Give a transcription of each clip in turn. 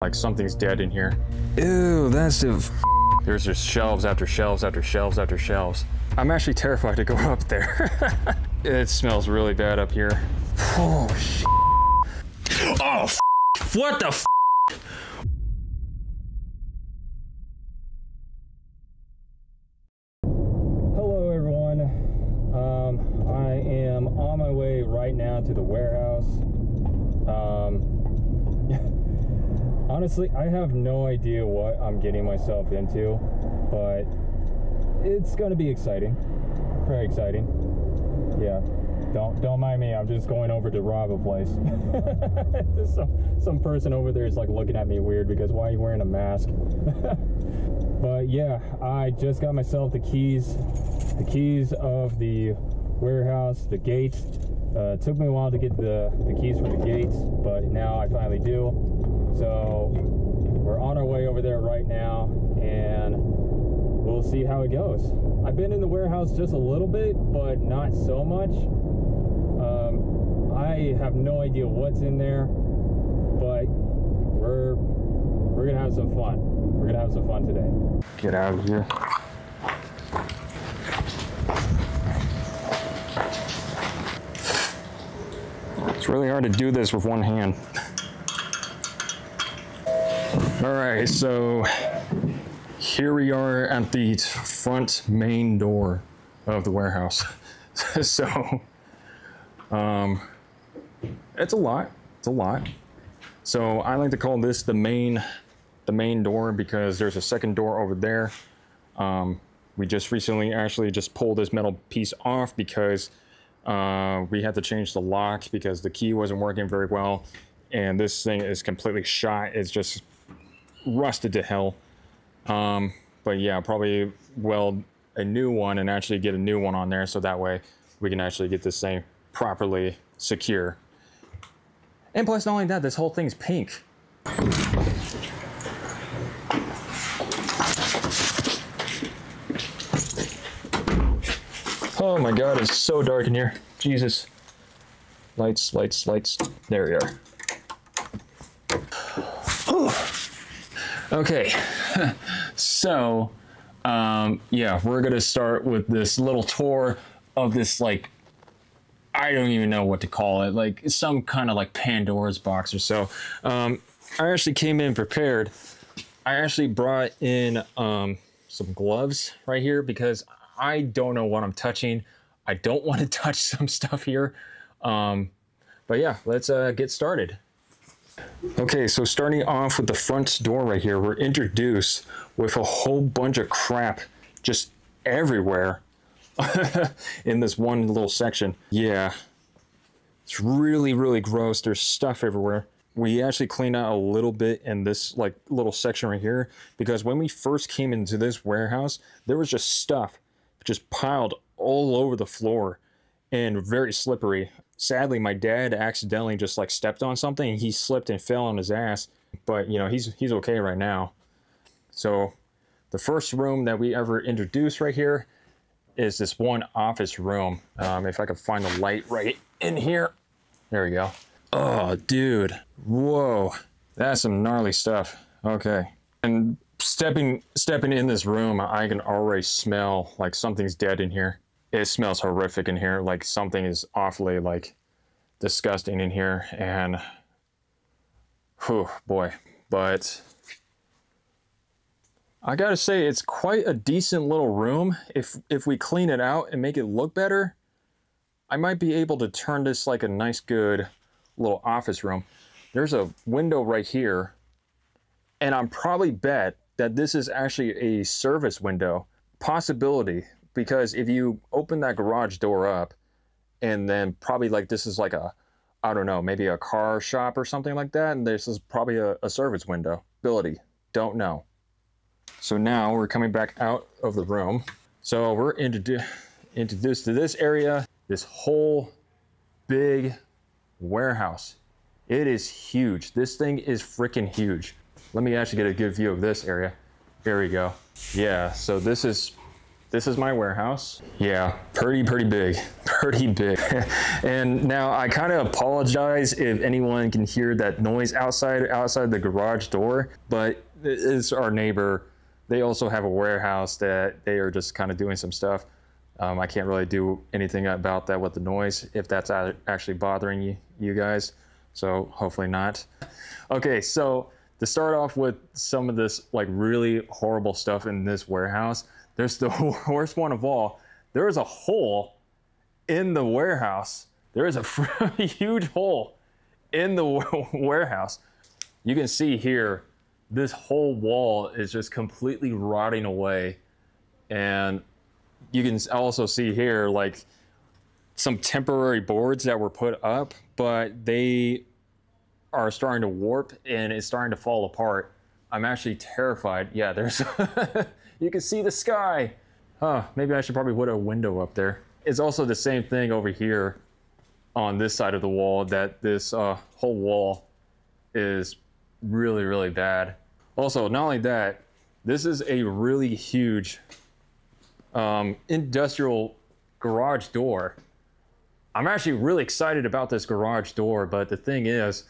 Like something's dead in here. Ew, that's the There's just shelves after shelves after shelves after shelves. I'm actually terrified to go up there. It smells really bad up here. Oh, shit. Oh, what the Hello, everyone. I am on my way right now to the warehouse. Honestly, I have no idea what I'm getting myself into, but it's gonna be exciting. Very exciting. Yeah. Don't mind me. I'm just going over to rob a place. some person over there is like looking at me weird because why are you wearing a mask? But yeah, I just got myself the keys of the warehouse, the gates. It took me a while to get the keys for the gates, but now I finally do. So we're on our way over there right now, and we'll see how it goes. I've been in the warehouse just a little bit, but not so much. I have no idea what's in there, but we're gonna have some fun. We're gonna have some fun today. Get out of here. It's really hard to do this with one hand. All right, so here we are at the front main door of the warehouse. So, it's a lot. So I like to call this the main door because there's a second door over there. We just recently actually just pulled this metal piece off because we had to change the lock because the key wasn't working very well, and this thing is completely shot. It's just rusted to hell. But yeah, probably weld a new one and actually get a new one on there so that way we can actually get this thing properly secure. And plus, not only that, this whole thing's pink. Oh my god, it's so dark in here. Jesus. Lights. There we are. Okay, so yeah, we're gonna start with this little tour of this, like, I don't even know what to call it, like some kind of like Pandora's box or so. I actually came in prepared. I actually brought in some gloves right here because I don't know what I'm touching. I don't want to touch some stuff here. But yeah, let's get started. Okay, so starting off with the front door right here, we're introduced with a whole bunch of crap just everywhere in this one little section. Yeah, it's really gross. There's stuff everywhere. We actually cleaned out a little bit in this like little section right here because when we first came into this warehouse, there was just stuff just piled all over the floor and very slippery. Sadly, my dad accidentally just like stepped on something and he slipped and fell on his ass, but you know, he's okay right now. So the first room that we ever introduced right here is this one office room. If I could find the light right in here. There we go. Oh, dude. Whoa. That's some gnarly stuff. Okay. And stepping in this room, I can already smell like something's dead in here. It smells horrific in here. Like something is awfully like disgusting in here, and whew, boy. But I gotta say, it's quite a decent little room. If we clean it out and make it look better, I might be able to turn this like a nice, good little office room. There's a window right here, and I'm probably bet that this is actually a service window. Possibility, because if you open that garage door up, and then probably like this is like a, I don't know, maybe a car shop or something like that, and this is probably a service window. Ability, don't know. So now we're coming back out of the room. So we're introduced to this area, this whole big warehouse. It is huge. This thing is freaking huge. Let me actually get a good view of this area. There we go. Yeah, so this is this is my warehouse. Yeah, pretty big, pretty big. And now I kind of apologize if anyone can hear that noise outside the garage door, but it's our neighbor. They also have a warehouse that they are just kind of doing some stuff. I can't really do anything about that with the noise, if that's actually bothering you guys. So hopefully not. Okay, so to start off with some of this like really horrible stuff in this warehouse, there's the worst one of all. There is a hole in the warehouse. There is a huge hole in the warehouse. You can see here, this whole wall is just completely rotting away. And you can also see here like some temporary boards that were put up, but they are starting to warp and it's starting to fall apart. I'm actually terrified. Yeah, there's, you can see the sky. Huh, maybe I should probably put a window up there. It's also the same thing over here on this side of the wall, that this whole wall is really bad. Also, not only that, this is a really huge industrial garage door. I'm actually really excited about this garage door, but the thing is,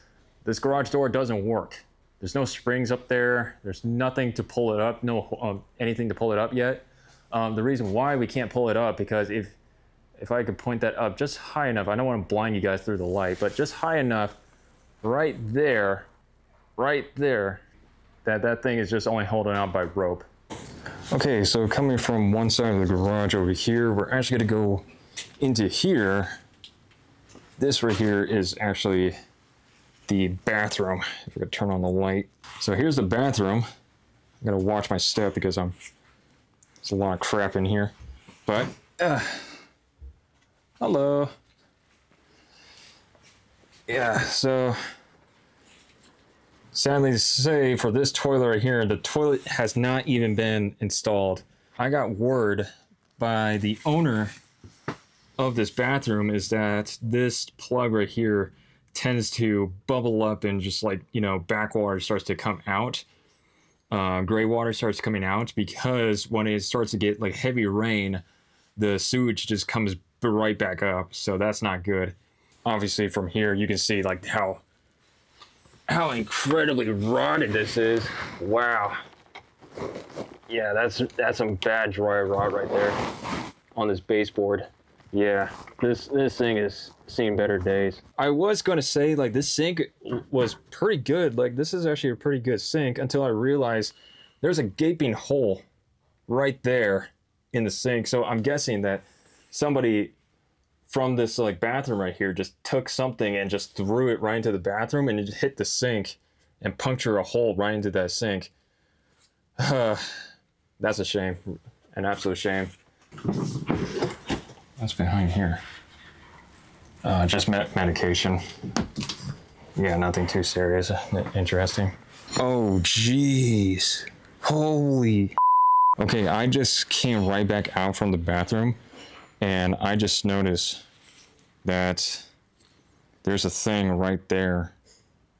this garage door doesn't work. There's no springs up there. There's nothing to pull it up, no anything to pull it up yet. The reason why we can't pull it up, because if I could point that up just high enough, I don't want to blind you guys through the light, but just high enough right there, that thing is just only holding out by rope. Okay, so coming from one side of the garage over here, we're actually gonna go into here. This right here is actually the bathroom. If we could turn on the light. So here's the bathroom. I'm gonna watch my step because there's a lot of crap in here. But, hello. Yeah, so sadly to say, for this toilet right here, the toilet has not even been installed. I got word by the owner of this bathroom is that this plug right here tends to bubble up and just like, you know, backwater starts to come out. Gray water starts coming out because when it starts to get like heavy rain, the sewage just comes right back up. So that's not good. Obviously from here, you can see like how incredibly rotted this is. Wow. Yeah, that's some bad dry rot right there on this baseboard. Yeah, this thing has seen better days. I was gonna say like this sink was pretty good. Like this is actually a pretty good sink until I realized there's a gaping hole right there in the sink. So I'm guessing that somebody from this like bathroom right here just took something and just threw it right into the bathroom and it just hit the sink and punctured a hole right into that sink. That's a shame, an absolute shame. What's behind here? Just medication. Yeah, nothing too serious. Interesting. Oh, jeez. Holy. Okay, I just came right back out from the bathroom and I just noticed that there's a thing right there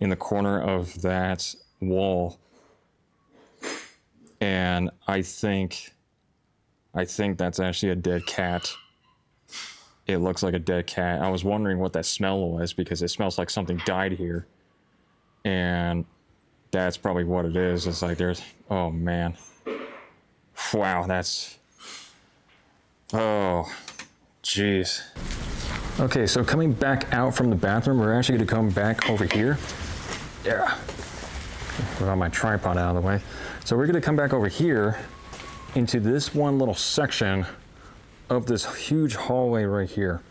in the corner of that wall. And I think that's actually a dead cat. It looks like a dead cat. I was wondering what that smell was because it smells like something died here. And that's probably what it is. It's like there's, oh man. Wow, that's, oh, jeez. Okay, so coming back out from the bathroom, we're actually gonna come back over here. Yeah. Put my tripod out of the way. So we're gonna come back over here into this one little section of this huge hallway right here.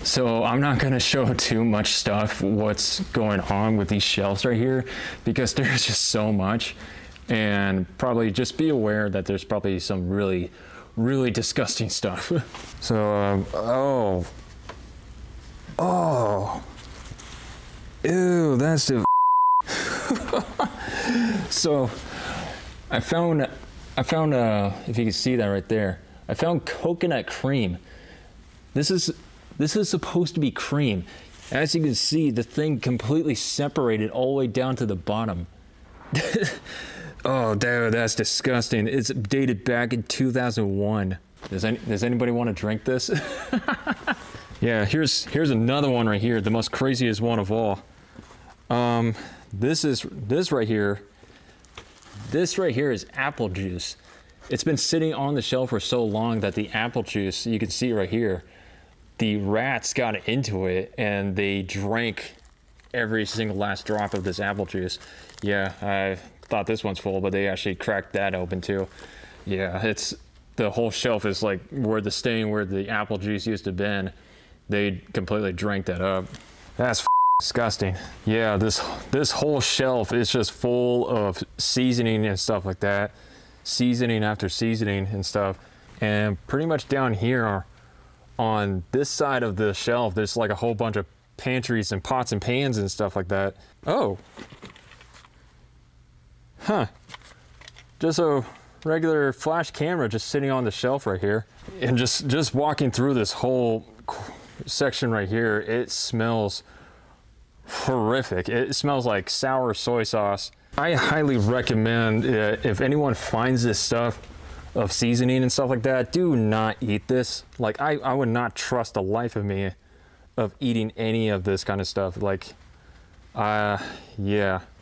So I'm not gonna show too much stuff, what's going on with these shelves right here, because there's just so much. And probably just be aware that there's probably some really disgusting stuff. So, ew, that's the So I found, if you can see that right there, I found coconut cream. This is supposed to be cream. As you can see, the thing completely separated all the way down to the bottom. Oh, dude, that's disgusting. It's dated back in 2001. Does anybody want to drink this? Yeah, here's another one right here, the most craziest one of all. This right here is apple juice. It's been sitting on the shelf for so long that the apple juice, you can see right here, the rats got into it and they drank every single last drop of this apple juice. Yeah, I thought this one's full, but they actually cracked that open too. Yeah, the whole shelf is like where the apple juice used to been. They completely drank that up. That's disgusting. Yeah, this whole shelf is just full of seasoning and stuff like that. Seasoning after seasoning and stuff. And pretty much down here on this side of the shelf, there's like a whole bunch of pantries and pots and pans and stuff like that. Oh. Huh. Just a regular flash camera just sitting on the shelf right here. And just walking through this whole section right here, it smells horrific. It smells like sour soy sauce. I highly recommend, if anyone finds this stuff of seasoning and stuff like that, do not eat this. Like I would not trust the life of me of eating any of this kind of stuff. Like, yeah,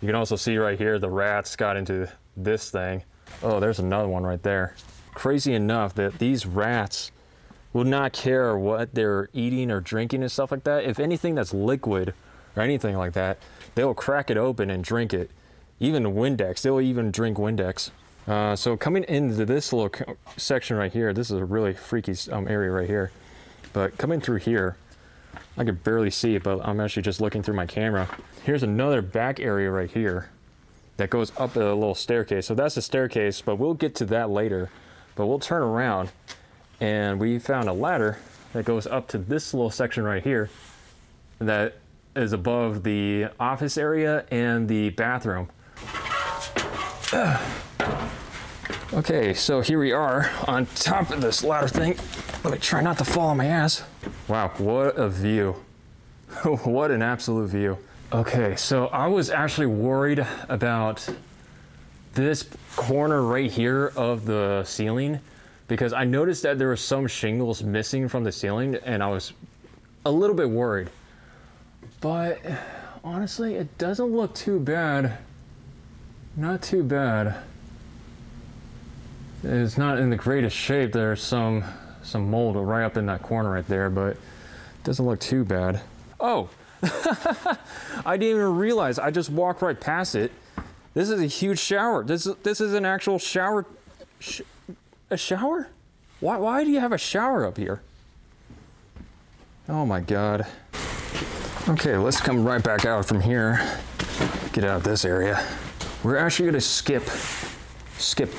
you can also see right here, the rats got into this thing. Oh, there's another one right there. Crazy enough that these rats will not care what they're eating or drinking and stuff like that. If anything that's liquid or anything like that, they'll crack it open and drink it. Even Windex, they'll even drink Windex. So coming into this little section right here, this is a really freaky area right here. But coming through here, I could barely see it, but I'm actually just looking through my camera. Here's another back area right here that goes up a little staircase. So that's the staircase, but we'll get to that later. But we'll turn around and we found a ladder that goes up to this little section right here that is above the office area and the bathroom. Okay, so here we are on top of this ladder thing. Let me try not to fall on my ass. Wow, what a view. What an absolute view. Okay, so I was actually worried about this corner right here of the ceiling because I noticed that there were some shingles missing from the ceiling and I was a little bit worried. But honestly, it doesn't look too bad. Not too bad. It's not in the greatest shape. There's some mold right up in that corner right there, but it doesn't look too bad. Oh, I didn't even realize. I just walked right past it. This is a huge shower. This is an actual shower. A shower? Why do you have a shower up here? Oh my God. Okay, let's come right back out from here. Get out of this area. We're actually gonna skip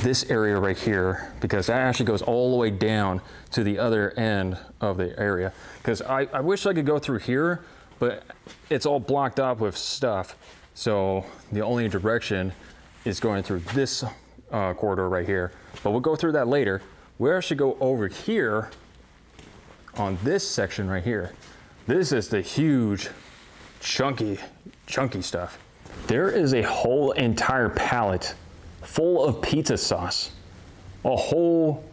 this area right here because that actually goes all the way down to the other end of the area. Because I wish I could go through here, but it's all blocked up with stuff. So the only direction is going through this corridor right here. But we'll go through that later. We actually go over here on this section right here. This is the huge, chunky stuff. There is a whole entire pallet full of pizza sauce. A whole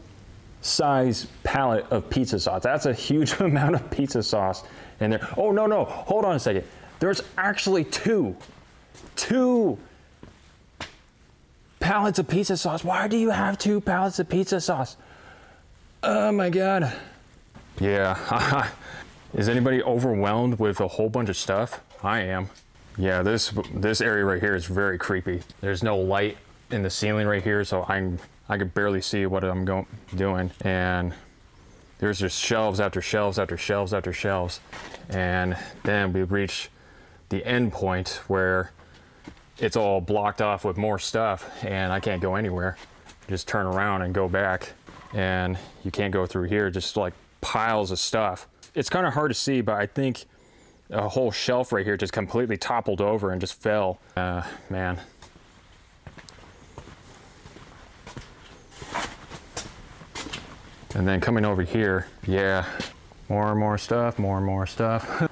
size pallet of pizza sauce. That's a huge amount of pizza sauce in there. Oh, no, hold on a second. There's actually two pallets of pizza sauce. Why do you have 2 pallets of pizza sauce? Oh my God. Yeah, is anybody overwhelmed with a whole bunch of stuff? I am. Yeah, this area right here is very creepy. There's no light in the ceiling right here, so I could barely see what I'm doing. And there's just shelves after shelves after shelves after shelves. And then we reach the end point where it's all blocked off with more stuff and I can't go anywhere. Just turn around and go back and you can't go through here, just like piles of stuff. It's kind of hard to see, but I think a whole shelf right here just completely toppled over and just fell. Man. And then coming over here, yeah, more and more stuff, more and more stuff.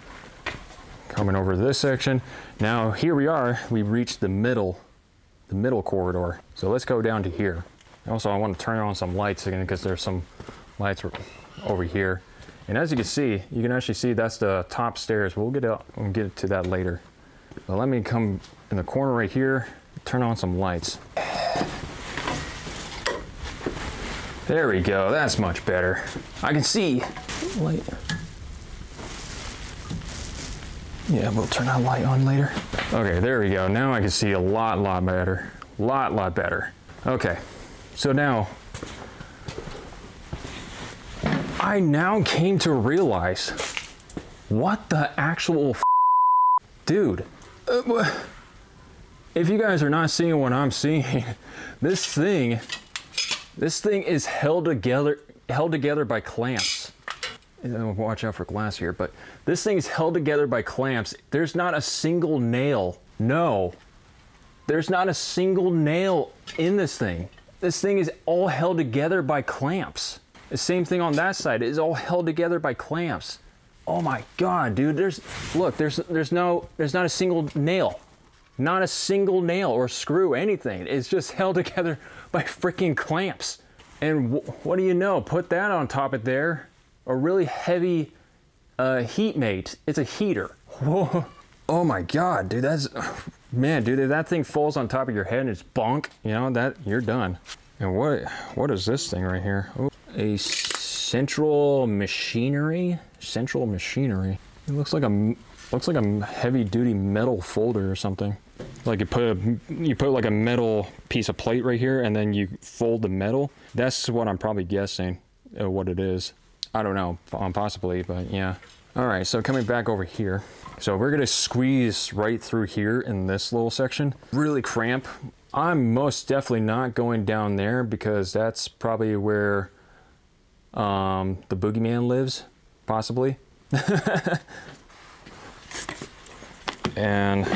Coming over this section. Now here we are, we reached the middle the middle corridor. So let's go down to here. Also, I want to turn on some lights again because there's some lights over here. And as you can see, you can actually see that's the top stairs. We'll get to that later. But let me come in the corner right here, turn on some lights. There we go, that's much better. I can see light. Yeah, we'll turn that light on later. Okay, there we go. Now I can see a lot better. Lot better. Okay, so now, I now came to realize what the actual dude. If you guys are not seeing what I'm seeing, this thing is held together by clamps. Watch out for glass here, but this thing is held together by clamps. There's not a single nail. No, there's not a single nail in this thing. This thing is all held together by clamps. The same thing on that side. It is all held together by clamps. Oh my God, dude, there's not a single nail. Not a single nail or screw, anything. It's just held together by freaking clamps. And what do you know? Put that on top of there. A really heavy heat mate. It's a heater. Whoa. Oh my God, dude, man, dude, if that thing falls on top of your head and it's bonk, you know, that you're done. And what is this thing right here? Oh, a central machinery. It looks like a heavy duty metal folder or something. Like you put like a metal piece of plate right here and then you fold the metal. That's what I'm probably guessing what it is. I don't know, possibly, but yeah. All right, so coming back over here. So we're gonna squeeze right through here in this little section. Really cramp. I'm most definitely not going down there because that's probably where the boogeyman lives, possibly. And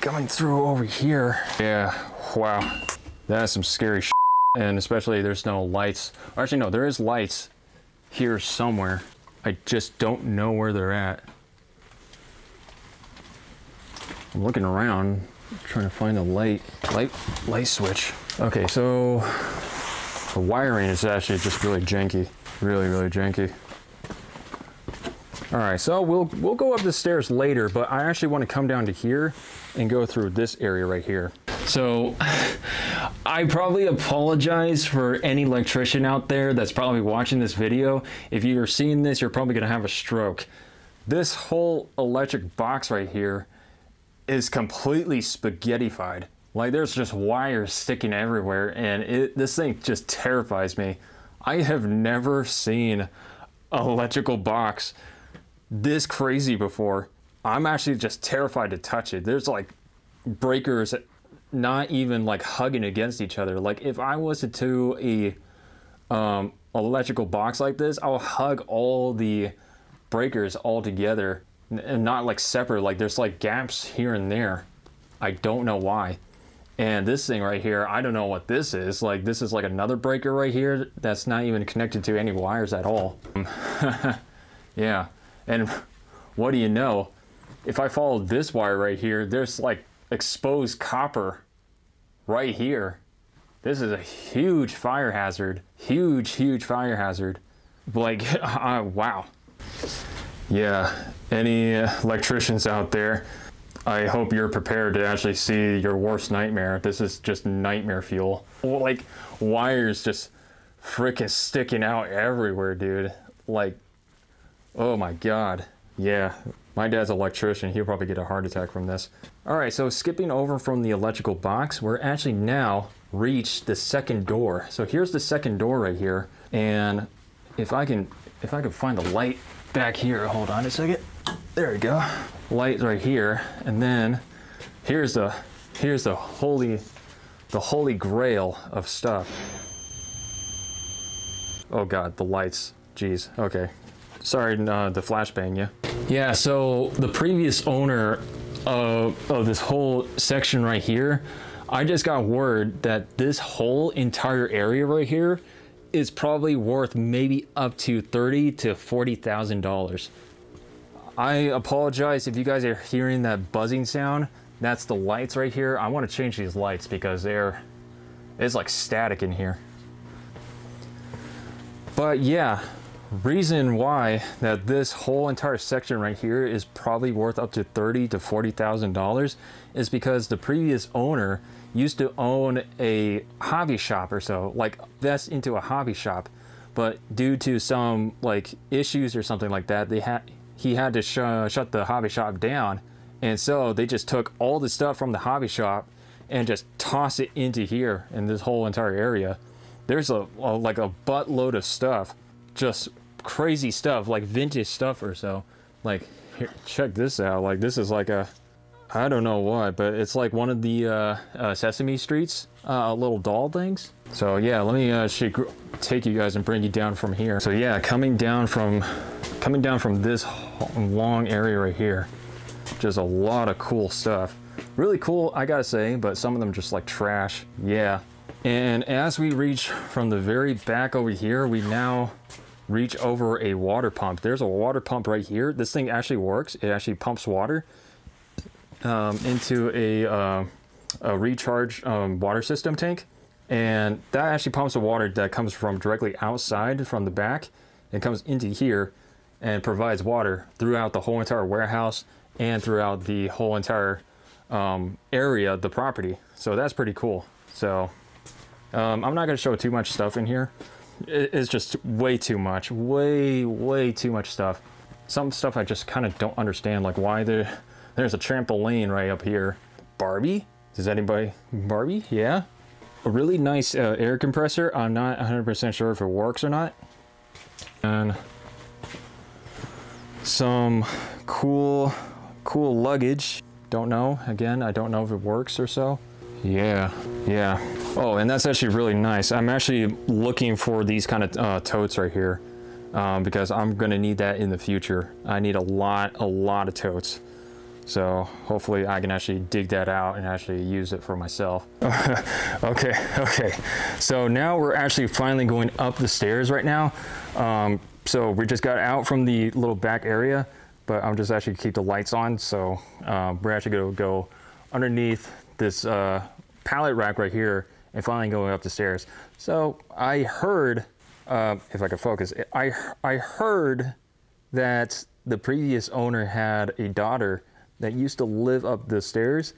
coming through over here. Yeah, wow. That's some scary shit. And especially there's no lights. Actually, no, there is lights here somewhere. I just don't know where they're at. I'm looking around, trying to find the light switch. Okay, so the wiring is actually just really janky. Really janky. All right, so we'll go up the stairs later, but I actually want to come down to here and go through this area right here. So I probably apologize for any electrician out there that's probably watching this video. If you're seeing this, you're probably gonna have a stroke. This whole electric box right here is completely spaghettified. Like there's just wires sticking everywhere and this thing just terrifies me. I have never seen an electrical box this crazy before. I'm actually just terrified to touch it. There's like breakers not even like hugging against each other. Like if I was to do a electrical box like this, I'll hug all the breakers all together and not like separate. Like there's like gaps here and there. I don't know why. And this thing right here, I don't know what this is. Like this is like another breaker right here that's not even connected to any wires at all. Yeah, and what do you know? If I follow this wire right here, there's like exposed copper right here. This is a huge fire hazard. Huge fire hazard. Like, wow. Yeah, any electricians out there, I hope you're prepared to actually see your worst nightmare. This is just nightmare fuel. Like, wires just freaking sticking out everywhere, dude. Like, oh my God. Yeah, my dad's an electrician. He'll probably get a heart attack from this. All right, so skipping over from the electrical box, we're actually now reached the second door. So here's the second door right here. And if I can find the light back here, hold on a second. There we go. Light right here. And then here's the holy grail of stuff. Oh God, the lights. Jeez. Okay. Sorry to flashbang you. Yeah, so the previous owner of this whole section right here, I just got word that this whole entire area right here is probably worth maybe up to $30,000 to $40,000. I apologize if you guys are hearing that buzzing sound. That's the lights right here. I want to change these lights because it's like static in here. But yeah, reason why that this whole entire section right here is probably worth up to $30,000 to $40,000 is because the previous owner used to own a hobby shop or so, like invest into a hobby shop, but due to some like issues or something like that, he had to shut the hobby shop down, and so they just took all the stuff from the hobby shop and just tossed it into here in this whole entire area. There's like a buttload of stuff, just crazy stuff, like vintage stuff or so. Like, here, check this out. Like, this is like a, I don't know what, but it's like one of the Sesame Streets little doll things. So yeah, let me take you guys and bring you down from here. So yeah, coming down from this long area right here, just a lot of cool stuff. Really cool, I gotta say, but some of them just like trash. Yeah. And as we reach from the very back over here, we now reach over a water pump. There's a water pump right here. This thing actually works. It actually pumps water into a recharge water system tank. And that actually pumps the water that comes from directly outside from the back and comes into here and provides water throughout the whole entire warehouse and throughout the whole entire area of the property. So that's pretty cool. So I'm not going to show too much stuff in here. It's just way too much, way too much stuff. Some stuff I just kind of don't understand, like why there's a trampoline right up here. Barbie? Does anybody, Barbie? Yeah. A really nice air compressor. I'm not 100% sure if it works or not. And some cool luggage. Don't know. Again, I don't know if it works or so. Yeah. Oh, and that's actually really nice. I'm actually looking for these kind of totes right here because I'm gonna need that in the future. I need a lot of totes. So hopefully I can actually dig that out and actually use it for myself. Okay. So now we're actually finally going up the stairs right now. So we just got out from the little back area, but I'm just actually keep the lights on. So we're actually gonna go underneath this pallet rack right here and finally going up the stairs. So I heard, if I could focus, I heard that the previous owner had a daughter that used to live up the stairs,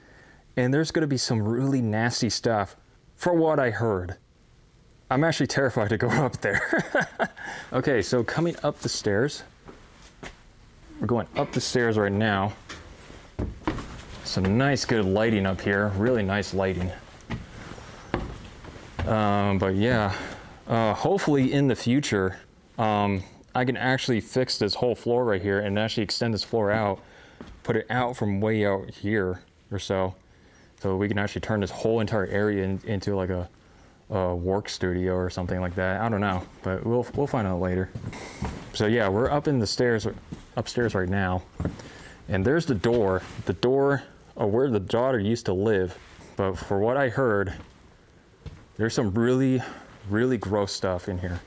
and there's gonna be some really nasty stuff for what I heard. I'm actually terrified to go up there. Okay, so coming up the stairs, we're going up the stairs right now. Some nice good lighting up here, really nice lighting. But yeah, hopefully in the future, I can actually fix this whole floor right here and actually extend this floor out, put it out from way out here or so we can actually turn this whole entire area into like a work studio or something like that. I don't know, but we'll find out later. So yeah, we're up in the stairs, upstairs right now, and there's the door of where the daughter used to live. But for what I heard, there's some really gross stuff in here.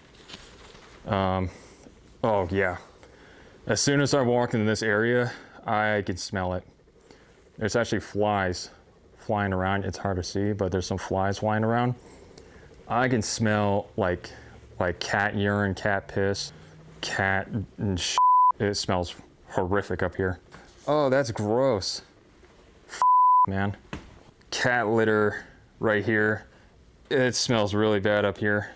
Oh yeah, as soon as I walked in this area, I could smell it. There's actually flies flying around. It's hard to see, but there's some flies flying around. I can smell like cat urine, cat piss, cat and shit. It smells horrific up here. Oh, that's gross. Man. Cat litter right here. It smells really bad up here.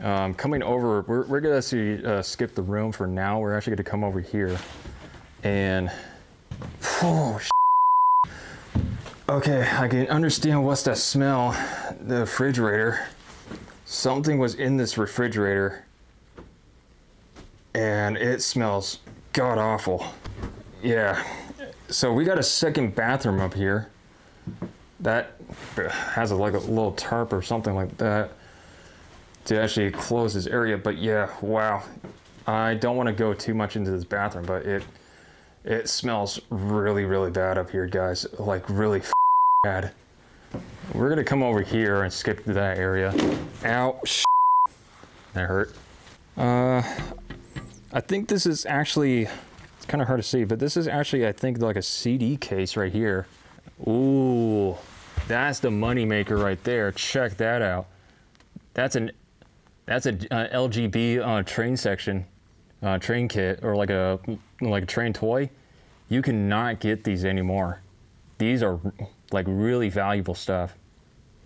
Coming over, we're gonna actually skip the room for now. We're actually gonna come over here and, oh, okay, I can understand what's that smell. The refrigerator. Something was in this refrigerator and it smells god awful. Yeah, so we got a second bathroom up here that has like a little tarp or something like that to actually close this area. But yeah, wow, I don't want to go too much into this bathroom, but it smells really bad up here, guys, like really bad. We're gonna come over here and skip to that area. Ow, that hurt. I think this is actually, it's kind of hard to see, but this is actually, I think, like a CD case right here. Ooh, that's the money maker right there. Check that out. That's a LGB train section, train kit, or like a train toy. You cannot get these anymore. These are like really valuable stuff.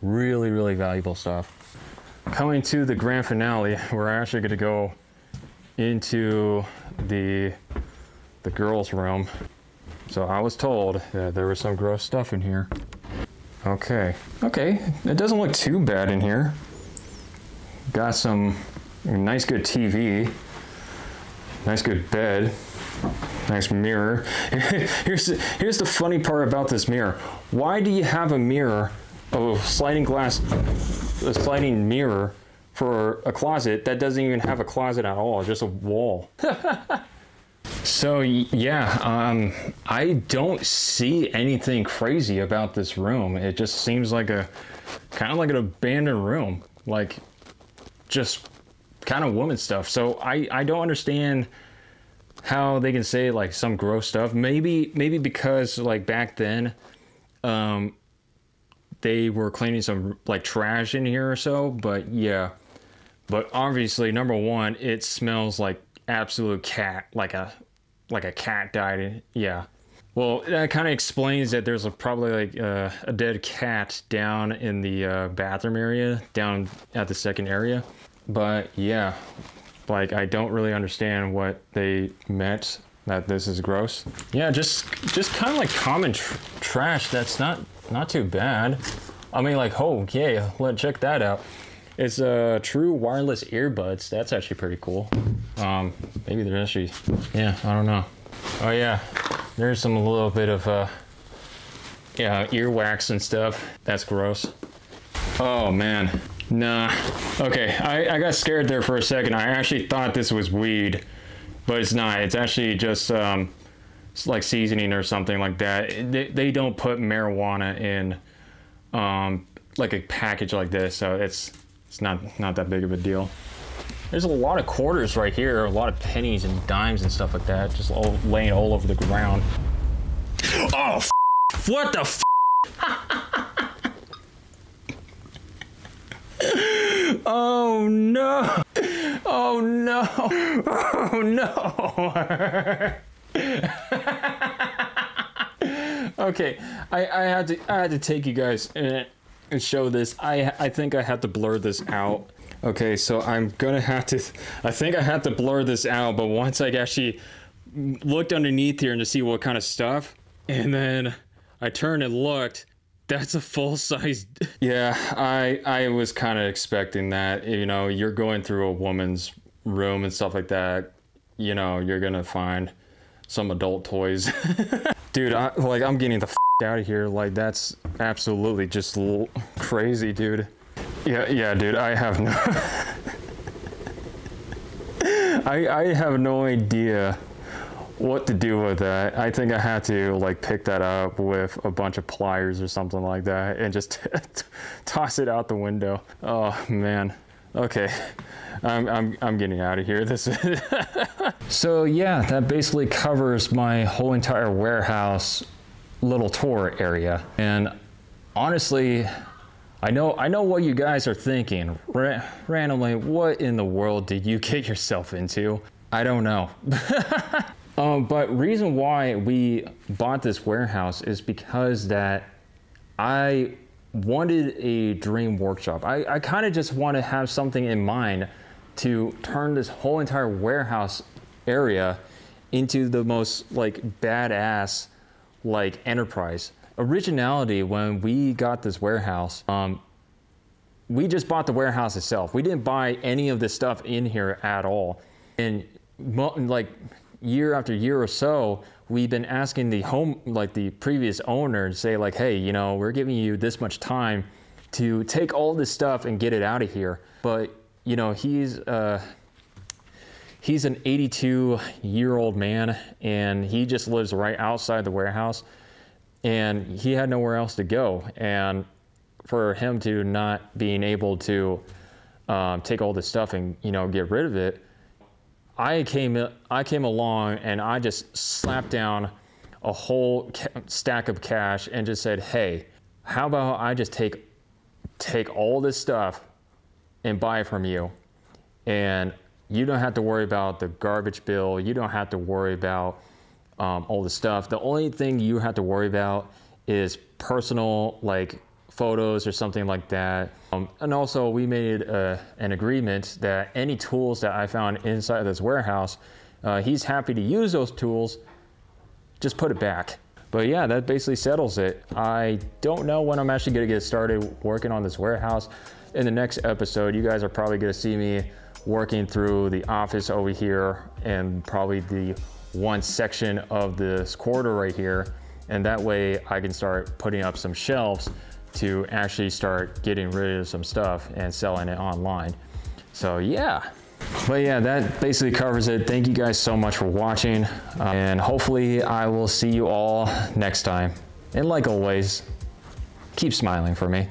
Really, really valuable stuff. Coming to the grand finale, we're actually going to go into the girls' room. So I was told that there was some gross stuff in here. Okay, it doesn't look too bad in here. Got some nice good TV, nice good bed, nice mirror. Here's the funny part about this mirror. Why do you have a mirror, a sliding mirror for a closet that doesn't even have a closet at all, just a wall? So yeah, I don't see anything crazy about this room. It just seems like kind of like an abandoned room, like just kind of woman stuff. So I don't understand how they can say like some gross stuff. Maybe because like back then, they were cleaning some like trash in here or so. But yeah, but obviously number one, it smells like absolute cat, like a cat died in, yeah. Well, that kind of explains that there's probably like a dead cat down in the bathroom area, down at the second area. But yeah, like I don't really understand what they meant that this is gross. Yeah, just kind of like common trash. That's not too bad. I mean, like, oh, okay, check that out. It's true wireless earbuds. That's actually pretty cool. Maybe they're actually, yeah, I don't know. Oh yeah, there's some little bit of yeah, earwax and stuff. That's gross. Oh man, nah. Okay, I got scared there for a second. I actually thought this was weed, but it's not. It's actually just like seasoning or something like that. They don't put marijuana in like a package like this, so it's not that big of a deal. There's a lot of quarters right here, a lot of pennies and dimes and stuff like that, just all laying all over the ground. Oh, what the f? Oh no! Oh no! Oh no! Okay, I had to take you guys and show this. I think I have to blur this out. Okay, so I'm gonna have to, I think I have to blur this out, but once I actually looked underneath here and to see what kind of stuff, and then I turned and looked, that's a full size. Yeah, I was kind of expecting that. You know, you're going through a woman's room and stuff like that, you know, you're gonna find some adult toys. Dude, I'm getting the f out of here. Like, that's absolutely just crazy, dude. Yeah, dude, I have no I have no idea what to do with that. I think I had to like pick that up with a bunch of pliers or something like that and just toss it out the window. Oh man. Okay. I'm getting out of here. This is So yeah, that basically covers my whole entire warehouse little tour area. And honestly, I know what you guys are thinking. Randomly, what in the world did you get yourself into? I don't know. But reason why we bought this warehouse is because that I wanted a dream workshop. I kind of just want to have something in mind to turn this whole entire warehouse area into the most like badass like enterprise. Originality, when we got this warehouse, we just bought the warehouse itself. We didn't buy any of this stuff in here at all. And like year after year or so, we've been asking the previous owner to say like, hey, you know, we're giving you this much time to take all this stuff and get it out of here. But you know, he's an 82-year-old man, and he just lives right outside the warehouse. And he had nowhere else to go, and for him to not being able to take all this stuff and, you know, get rid of it, I came along and I just slapped down a whole stack of cash and just said, hey, how about I just take all this stuff and buy it from you, and you don't have to worry about the garbage bill, you don't have to worry about all the stuff. The only thing you have to worry about is personal like photos or something like that. And also we made an agreement that any tools that I found inside this warehouse, he's happy to use those tools, just put it back. But yeah, that basically settles it. I don't know when I'm actually gonna get started working on this warehouse. In the next episode, you guys are probably gonna see me working through the office over here and probably the one section of this corridor right here. And that way I can start putting up some shelves to actually start getting rid of some stuff and selling it online. So yeah. But yeah, that basically covers it. Thank you guys so much for watching, and hopefully I will see you all next time. And like always, keep smiling for me.